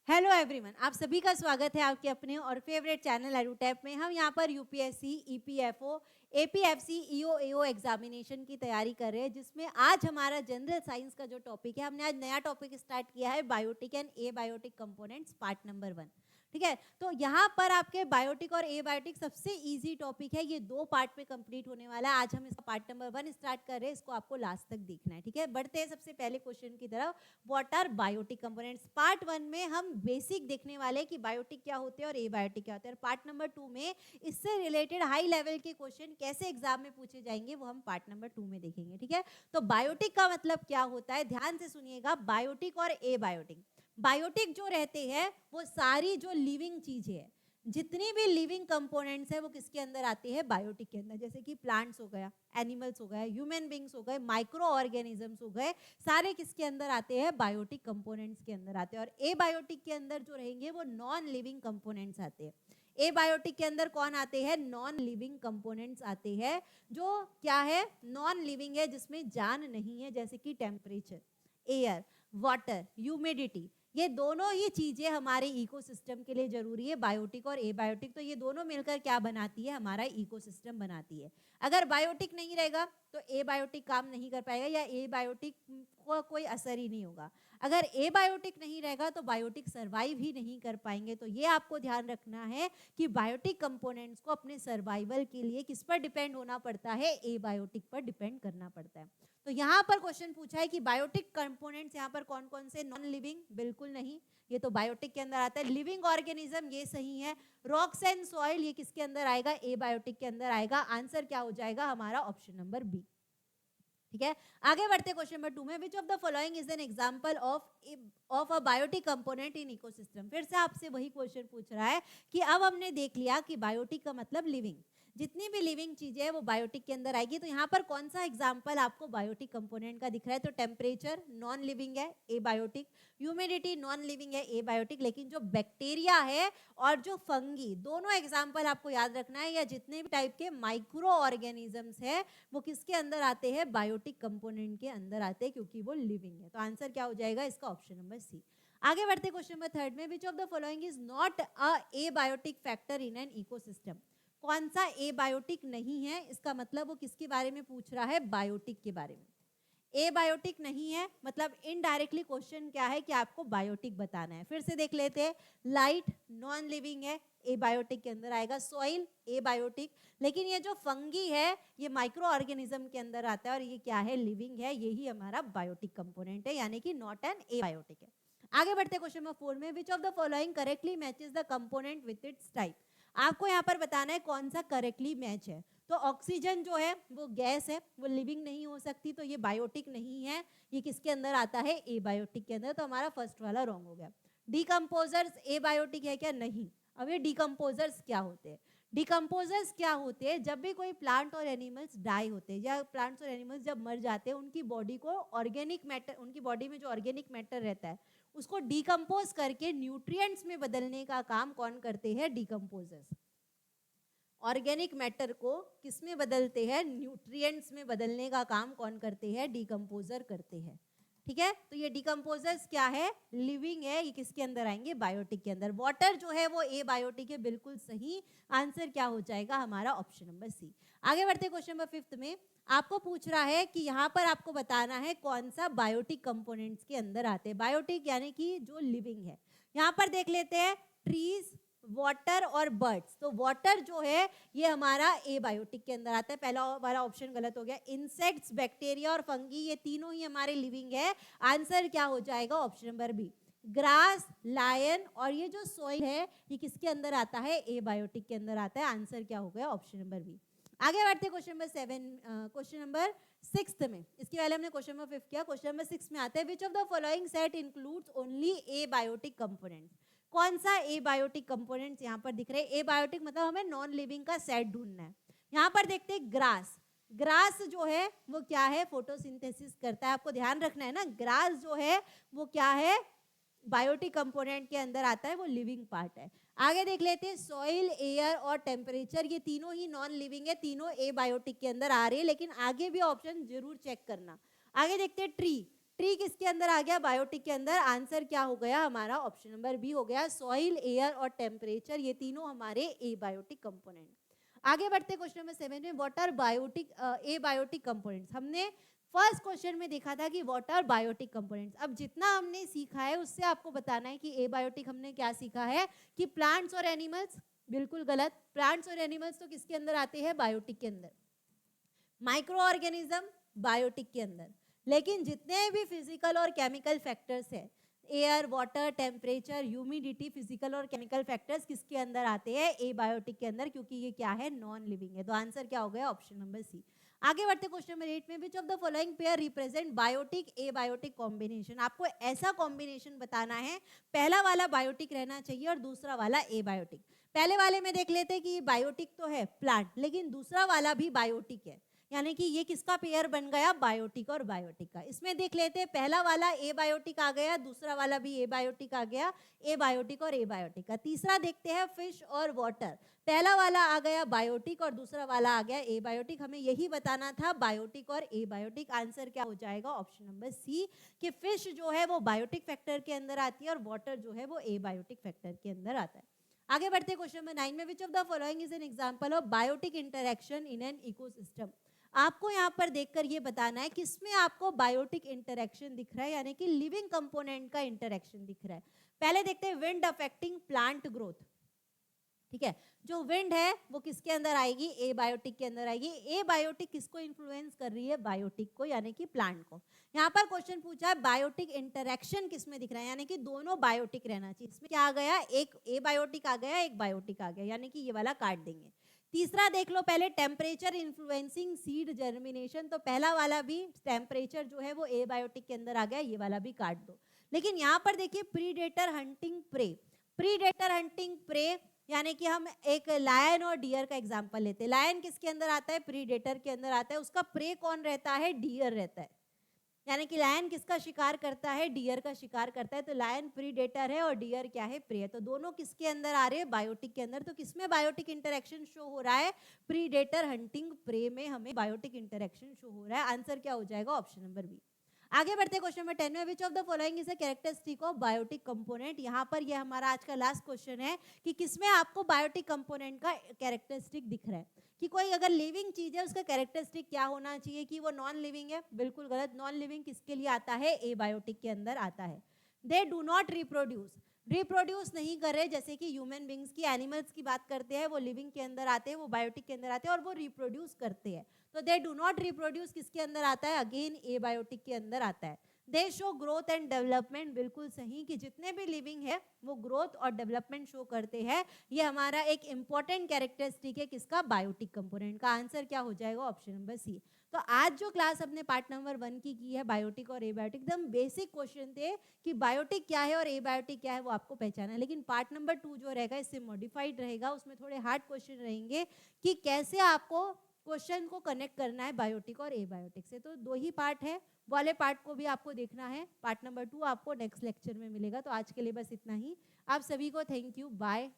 Hello everyone, आप सभी का स्वागत है आपके अपने और फेवरेट चैनल एडुटैप में। हम यहाँ पर यूपीएससी, ईपीएफओ, एपीएफसी, ईओ एओ एग्जामिनेशन की तैयारी कर रहे हैं, जिसमें आज हमारा जनरल साइंस का जो टॉपिक है, हमने आज नया टॉपिक स्टार्ट किया है, biotic and abiotic components, part number 1। ठीक है, तो यहाँ पर आपके बायोटिक और एबायोटिक सबसे इजी टॉपिक है, ये 2 पार्ट में कंप्लीट होने वाला है। आज हम इसका पार्ट नंबर 1 स्टार्ट कर रहे हैं, इसको आपको लास्ट तक देखना है। ठीक है, बढ़ते हैं सबसे पहले क्वेश्चन की तरफ। What are biotic components? Part 1 में हम बेसिक देखने वाले हैं कि बायोटिक क्या होते हैं और एबायोटिक क्या होते हैं। पार्ट नंबर 2 में इससे रिलेटेड हाई लेवल के क्वेश्चन कैसे एग्जाम में पूछे जाएंगे वो हम पार्ट नंबर 2 में देखेंगे। ठीक है, तो बायोटिक का मतलब क्या होता है, ध्यान से सुनिएगा। बायोटिक और एबायोटिक, बायोटिक जो रहते हैं वो सारी जो लिविंग चीजें हैं, जितनी भी लिविंग कंपोनेंट्स है वो किसके अंदर आते हैं, बायोटिक के अंदर। जैसे कि प्लांट्स हो गया, एनिमल्स हो गए, ह्यूमन बींग्स हो गए, माइक्रो ऑर्गेनिजम्स हो गए, सारे किसके अंदर आते हैं, बायोटिक कंपोनेंट्स के अंदर आते हैं। और एबायोटिक के अंदर जो रहेंगे वो नॉन लिविंग कंपोनेंट्स आते हैं। एबायोटिक के अंदर कौन आते हैं, नॉन लिविंग कंपोनेंट्स आते हैं। जो क्या है, नॉन लिविंग है, जिसमें जान नहीं है, जैसे कि टेम्परेचर, एयर, वाटर, ह्यूमिडिटी, ये दोनों ही चीजें हमारे इकोसिस्टम के लिए जरूरी है। बायोटिक और एबायोटिक, तो ये दोनों मिलकर क्या बनाती है, हमारा इकोसिस्टम बनाती है। अगर बायोटिक नहीं रहेगा तो एबायोटिक काम नहीं कर पाएगा, या एबायोटिक को कोई असर ही नहीं होगा। अगर एबायोटिक नहीं रहेगा तो बायोटिक सर्वाइव ही नहीं कर पाएंगे। तो ये आपको ध्यान रखना है कि बायोटिक कंपोनेंट्स को अपने सर्वाइवल के लिए किस पर डिपेंड होना पड़ता है, एबायोटिक पर डिपेंड करना पड़ता है। तो यहाँ पर क्वेश्चन पूछा है कि बायोटिक कंपोनेंट्स यहाँ पर कौन कौन से, नॉन लिविंग बिल्कुल नहीं, ये तो बायोटिक के अंदर आता है। लिविंग ऑर्गेनिज्म ये सही है। रॉक्स एंड सॉइल ये किसके अंदर आएगा, एबायोटिक के अंदर आएगा। आंसर क्या हो जाएगा हमारा, ऑप्शन नंबर बी। ठीक है, आगे बढ़ते क्वेश्चन नंबर 2 में। Which of the following is an example of a biotic component in ecosystem? फिर से आपसे वही क्वेश्चन पूछ रहा है कि अब हमने देख लिया कि बायोटिक का मतलब लिविंग, जितनी भी लिविंग चीजें हैं वो बायोटिक के अंदर आएगी। तो यहाँ पर कौन सा एग्जाम्पल आपको बायोटिक कंपोनेंट का दिख रहा है, तो टेम्परेचर नॉन लिविंग है, एबायोटिक। ह्यूमिडिटी नॉन लिविंग है, एबायोटिक। लेकिन जो बैक्टीरिया है और जो फंगी, दोनों एग्जाम्पल आपको याद रखना है, या जितने भी टाइप के माइक्रो ऑर्गेनिजम्स है वो किसके अंदर आते हैं, बायोटिक कंपोनेंट के अंदर आते हैं, क्योंकि वो लिविंग है। तो आंसर क्या हो जाएगा इसका, ऑप्शन नंबर सी। आगे बढ़ते क्वेश्चन नंबर 3 में। Which of the following is not a abiotic factor in an ecosystem? कौन सा एबायोटिक नहीं है, इसका मतलब वो किसके बारे में पूछ रहा है, बायोटिक के बारे में। एबायोटिक नहीं है मतलब इनडायरेक्टली क्वेश्चन क्या है कि आपको बायोटिक बताना है। फिर से देख लेते हैं। लाइट नॉन लिविंग है, एबायोटिक के अंदर आएगा। सॉइल एबायोटिक, लेकिन ये जो फंगी है ये माइक्रो ऑर्गेनिज्म के अंदर आता है और ये क्या है, लिविंग है। यही हमारा बायोटिक कंपोनेंट है, यानी कि नॉट एन एबायोटिक है। आगे बढ़ते क्वेश्चन नंबर 4 में। Which of the following correctly matches the component with its type? आपको यहाँ पर बताना है कौन सा करेक्टली मैच है। तो ऑक्सीजन जो है वो गैस है, वो लिविंग नहीं हो सकती, तो ये बायोटिक नहीं है। ये किसके अंदर आता है, एबायोटिक के अंदर। तो हमारा फर्स्ट वाला रॉन्ग हो गया। डिकम्पोजर्स एबायोटिक है क्या, नहीं। अब ये डिकम्पोजर्स क्या होते हैं, डिकम्पोजर्स क्या होते हैं, जब भी कोई प्लांट और एनिमल्स डाई होते हैं या प्लांट्स और एनिमल्स जब मर जाते हैं, उनकी बॉडी को ऑर्गेनिक मैटर, उनकी बॉडी में जो ऑर्गेनिक मैटर रहता है उसको डिकम्पोज करके न्यूट्रिएंट्स में बदलने का काम कौन करते हैं, डिकम्पोजर्स। ऑर्गेनिक मैटर को किस में बदलते हैं, न्यूट्रिएंट्स में बदलने का काम कौन करते हैं, डिकम्पोजर करते हैं। ठीक है, तो ये डिकम्पोजर्स क्या है, लिविंग है। ये किसके अंदर आएंगे, बायोटिक के अंदर। वाटर जो है वो एबायोटिक है, बिल्कुल सही। आंसर क्या हो जाएगा हमारा, ऑप्शन नंबर सी। आगे बढ़ते क्वेश्चन नंबर 5 में। आपको पूछ रहा है कि यहाँ पर आपको बताना है कौन सा बायोटिक कंपोनेंट्स के अंदर आते हैं। बायोटिक यानी कि जो लिविंग है। यहाँ पर देख लेते हैं, ट्रीज, वाटर और बर्ड्स। तो वाटर जो है ये हमारा एबायोटिक के अंदर आता है, पहला वाला ऑप्शन गलत हो गया। इंसेक्ट्स, बैक्टीरिया और फंगी ये तीनों ही हमारे लिविंग है। आंसर क्या हो जाएगा, option number B. Grass, lion और ये जो सॉइल है ये किसके अंदर आता है, एबायोटिक के अंदर आता है। आंसर क्या हो गया, ऑप्शन नंबर बी। आगे बढ़ते क्वेश्चन नंबर 7, क्वेश्चन नंबर 6 में। इसके पहले हमने क्वेश्चन नंबर 5 किया। क्वेश्चन नंबर 6 में आता है, विच of the following set includes only abiotic components? कौन सा एबायोटिक कंपोनेंट्स यहाँ पर दिख रहे हैं, एबायोटिक मतलब हमें नॉन लिविंग का सेट ढूंढना है। यहाँ पर देखते हैं ग्रास। ग्रास जो है वो क्या है, फोटोसिंथेसिस करता है। आपको ध्यान रखना है ना, ग्रास जो है वो क्या है, बायोटिक कंपोनेंट के अंदर आता है, वो लिविंग पार्ट है। आगे देख लेते हैं, सॉइल, एयर और टेम्परेचर ये तीनों ही नॉन लिविंग है, तीनों एबायोटिक के अंदर आ रही है। लेकिन आगे भी ऑप्शन जरूर चेक करना। आगे देखते हैं ट्री। ट्री किसके अंदर आ गया, बायोटिक के अंदर। आंसर क्या हो गया हमारा, ऑप्शन नंबर बी हो गया। सॉइल, एयर और टेम्परेचर ये तीनों हमारे एबायोटिक कंपोनेंट। आगे बढ़ते क्वेश्चन नंबर 7 में, what are biotic abiotic components. हमने फर्स्ट क्वेश्चन में देखा था कि व्हाट आर बायोटिक कंपोनेंट्स। अब जितना हमने सीखा है उससे आपको बताना है कि एबायोटिक हमने क्या सीखा है कि प्लांट्स और एनिमल्स, बिल्कुल गलत। प्लांट्स और एनिमल्स तो किसके अंदर आते हैं, बायोटिक के अंदर। माइक्रो ऑर्गेनिज्म बायोटिक के अंदर। लेकिन जितने भी फिजिकल और केमिकल फैक्टर्स है, air, water, temperature, humidity, physical और केमिकल फैक्टर्स किसके अंदर आते हैं, एबायोटिक के अंदर, क्योंकि ये क्या है, नॉन लिविंग है। तो आंसर क्या हो गया, ऑप्शन नंबर सी। आगे बढ़ते क्वेश्चन नंबर 8 में, which of the following pair represent biotic abiotic combination. आपको ऐसा कॉम्बिनेशन बताना है, पहला वाला बायोटिक रहना चाहिए और दूसरा वाला एबायोटिक। पहले वाले में देख लेते हैं कि बायोटिक तो है प्लांट, लेकिन दूसरा वाला भी बायोटिक है, यानी कि ये किसका पेयर बन गया, बायोटिक और बायोटिक का। इसमें देख लेते हैं, पहला वाला एबायोटिक आ गया, दूसरा वाला भी एबायोटिक आ गया, एबायोटिक और एबायोटिक का। तीसरा देखते हैं, फिश और वाटर। पहला वाला आ गया बायोटिक और दूसरा वाला आ गया एबायोटिक। हमें यही बताना था, बायोटिक और एबायोटिक। आंसर क्या हो जाएगा, ऑप्शन नंबर सी, कि फिश जो है वो बायोटिक फैक्टर के अंदर आती है और वाटर जो है वो एबायोटिक फैक्टर के अंदर आता है। आगे बढ़ते क्वेश्चन नंबर 9 में, which of the following is an example of biotic interaction in an ecosystem. आपको यहाँ पर देखकर ये बताना है किसमें आपको बायोटिक इंटरैक्शन दिख रहा है, यानी कि लिविंग कंपोनेंट का इंटरैक्शन दिख रहा है। पहले देखते हैं, विंड अफेक्टिंग प्लांट ग्रोथ। ठीक है, जो विंड है वो किसके अंदर आएगी, एबायोटिक के अंदर आएगी। एबायोटिक किसको इन्फ्लुएंस कर रही है, बायोटिक को, यानी कि प्लांट को। यहाँ पर क्वेश्चन पूछा है बायोटिक इंटरैक्शन किसमें दिख रहा है, यानी कि दोनों बायोटिक रहना चाहिए। इसमें क्या आ गया, एक एबायोटिक आ गया, एक बायोटिक आ गया, यानी कि ये वाला काट देंगे। तीसरा देख लो पहले, टेम्परेचर इन्फ्लुएंसिंग सीड जर्मिनेशन। तो पहला वाला भी टेम्परेचर जो है वो एबायोटिक के अंदर आ गया, ये वाला भी काट दो। लेकिन यहाँ पर देखिए, predator hunting prey. Predator hunting prey यानी कि हम एक लायन और डियर का एग्जांपल लेते हैं। लायन किसके अंदर आता है, प्रीडेटर के अंदर आता है। उसका प्रे कौन रहता है, डियर रहता है। यानी कि लायन किसका शिकार करता है, डियर का शिकार करता है। तो लायन प्रीडेटर है और डियर क्या है, प्रे है। तो दोनों किसके अंदर आ रहे हैं, बायोटिक के अंदर। तो किसमें बायोटिक इंटरेक्शन शो हो रहा है, प्रीडेटर हंटिंग प्रे में हमें बायोटिक इंटरेक्शन शो हो रहा है। आंसर क्या हो जाएगा, ऑप्शन नंबर बी। आगे बढ़ते क्वेश्चन नंबर 10 में, which of the following is a characteristic of biotic component. यहाँ पर ये हमारा आज का लास्ट क्वेश्चन है कि किसमें आपको बायोटिक कंपोनेंट का कैरेक्टरिस्टिक दिख रहा है, कि कोई अगर लिविंग चीज है उसका कैरेक्टरिस्टिक क्या होना चाहिए, कि वो नॉन लिविंग है। बिल्कुल गलत। नॉन लिविंग किसके लिए आता है, एबायोटिक के अंदर आता है। They do not reproduce, reproduce नहीं कर रहे, जैसे कि ह्यूमन बींग्स की, एनिमल्स की बात करते हैं, वो लिविंग के अंदर आते हैं, वो बायोटिक के अंदर आते हैं और वो रिप्रोड्यूस करते हैं। तो दे डू नॉट रिप्रोड्यूस किसके अंदर आता है, अगेन एबायोटिक के अंदर आता है। दे शो ग्रोथ एंड डेवलपमेंट, बिल्कुल सही, कि जितने भी लिविंग है वो ग्रोथ और डेवलपमेंट शो करते हैं। ये हमारा एक इंपॉर्टेंट कैरेक्टरिस्टिक है किसका, बायोटिक कंपोनेंट का। आंसर क्या हो जाएगा, ऑप्शन नंबर सी। तो आज जो क्लास अपने पार्ट नंबर 1 की है, बायोटिक और एबायोटिक, एकदम बेसिक क्वेश्चन थे कि बायोटिक क्या है और एबायोटिक क्या है वो आपको पहचाना है। लेकिन पार्ट नंबर 2 जो रहेगा इससे मॉडिफाइड रहेगा, उसमें थोड़े हार्ड क्वेश्चन रहेंगे कि कैसे आपको क्वेश्चन को कनेक्ट करना है बायोटिक और एबायोटिक से। तो 2 ही पार्ट है, वाले पार्ट को भी आपको देखना है। पार्ट नंबर 2 आपको नेक्स्ट लेक्चर में मिलेगा। तो आज के लिए बस इतना ही। आप सभी को थैंक यू, बाय।